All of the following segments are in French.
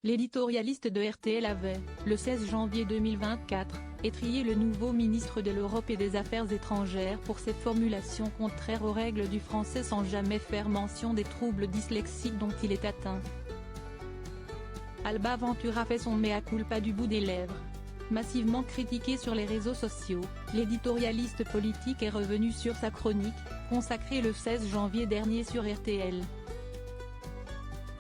L'éditorialiste de RTL avait, le 16 janvier 2024, étrillé le nouveau ministre de l'Europe et des Affaires étrangères pour ses formulations contraires aux règles du français sans jamais faire mention des troubles dyslexiques dont il est atteint. Alba Ventura fait son mea culpa du bout des lèvres. Massivement critiqué sur les réseaux sociaux, l'éditorialiste politique est revenu sur sa chronique, consacrée le 16 janvier dernier sur RTL.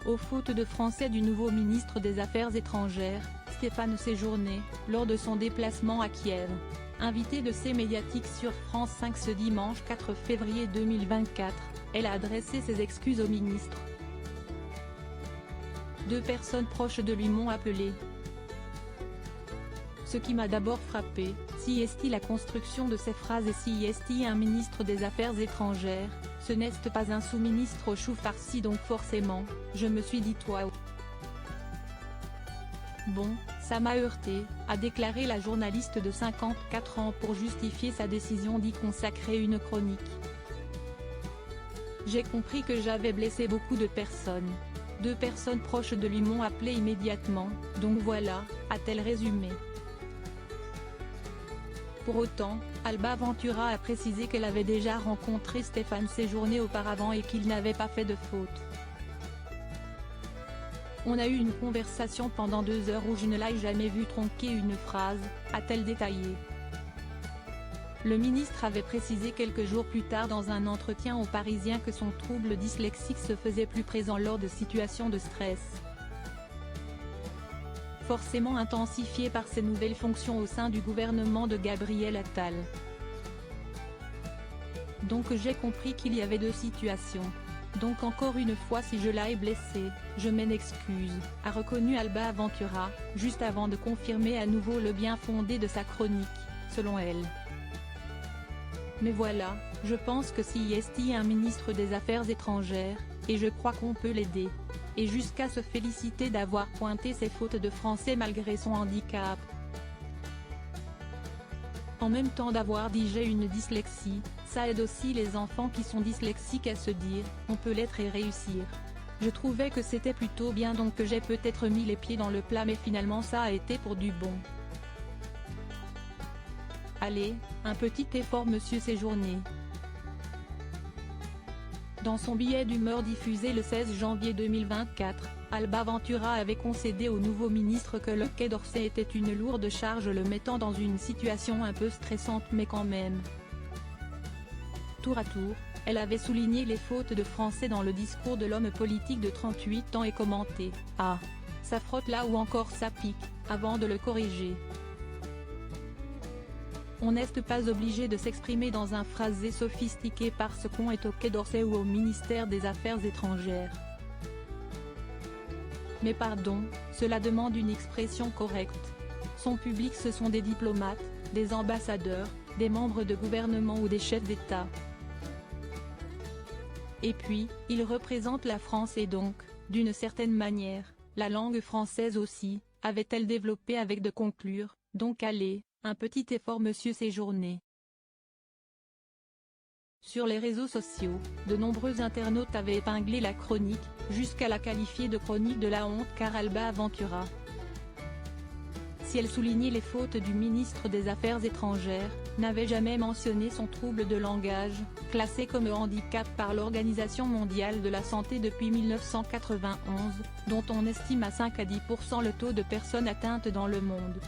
Aux fautes de français du nouveau ministre des Affaires étrangères, Stéphane Séjourné, lors de son déplacement à Kiev. Invité de ces médiatiques sur France 5 ce dimanche 4 février 2024, elle a adressé ses excuses au ministre. Deux personnes proches de lui m'ont appelé. Ce qui m'a d'abord frappé, si est la construction de ces phrases et si est un ministre des Affaires étrangères, ce n'est pas un sous-ministre au chou farci donc forcément, je me suis dit toi. Bon, ça m'a heurté, a déclaré la journaliste de 54 ans pour justifier sa décision d'y consacrer une chronique. J'ai compris que j'avais blessé beaucoup de personnes. Deux personnes proches de lui m'ont appelé immédiatement, donc voilà, a-t-elle résumé. Pour autant, Alba Ventura a précisé qu'elle avait déjà rencontré Stéphane Séjourné auparavant et qu'il n'avait pas fait de faute. On a eu une conversation pendant 2 heures où je ne l'ai jamais vu tronquer une phrase, a-t-elle détaillé. Le ministre avait précisé quelques jours plus tard dans un entretien aux Parisiens que son trouble dyslexique se faisait plus présent lors de situations de stress. Forcément intensifié par ses nouvelles fonctions au sein du gouvernement de Gabriel Attal. Donc j'ai compris qu'il y avait deux situations. Donc encore une fois si je l'ai blessé, je m'en excuse, a reconnu Alba Ventura, juste avant de confirmer à nouveau le bien fondé de sa chronique, selon elle. Mais voilà, je pense que si est un ministre des Affaires étrangères, et je crois qu'on peut l'aider. Et jusqu'à se féliciter d'avoir pointé ses fautes de français malgré son handicap. En même temps d'avoir dit j'ai une dyslexie, ça aide aussi les enfants qui sont dyslexiques à se dire, on peut l'être et réussir. Je trouvais que c'était plutôt bien donc que j'ai peut-être mis les pieds dans le plat mais finalement ça a été pour du bon. Allez, un petit effort monsieur Séjourné. Dans son billet d'humeur diffusé le 16 janvier 2024, Alba Ventura avait concédé au nouveau ministre que le Quai d'Orsay était une lourde charge le mettant dans une situation un peu stressante mais quand même. Tour à tour, elle avait souligné les fautes de français dans le discours de l'homme politique de 38 ans et commenté « Ah, ça frotte là ou encore ça pique », avant de le corriger. On n'est pas obligé de s'exprimer dans un phrasé sophistiqué parce qu'on est au Quai d'Orsay ou au ministère des Affaires étrangères. Mais pardon, cela demande une expression correcte. Son public ce sont des diplomates, des ambassadeurs, des membres de gouvernement ou des chefs d'État. Et puis, ils représentent la France et donc, d'une certaine manière, la langue française aussi, avait-elle développé avec de conclure, donc allez. Un petit effort monsieur Séjourné. Sur les réseaux sociaux, de nombreux internautes avaient épinglé la chronique, jusqu'à la qualifier de chronique de la honte car Alba Ventura. Si elle soulignait les fautes du ministre des Affaires étrangères, n'avait jamais mentionné son trouble de langage, classé comme handicap par l'Organisation mondiale de la santé depuis 1991, dont on estime à 5 à 10% le taux de personnes atteintes dans le monde.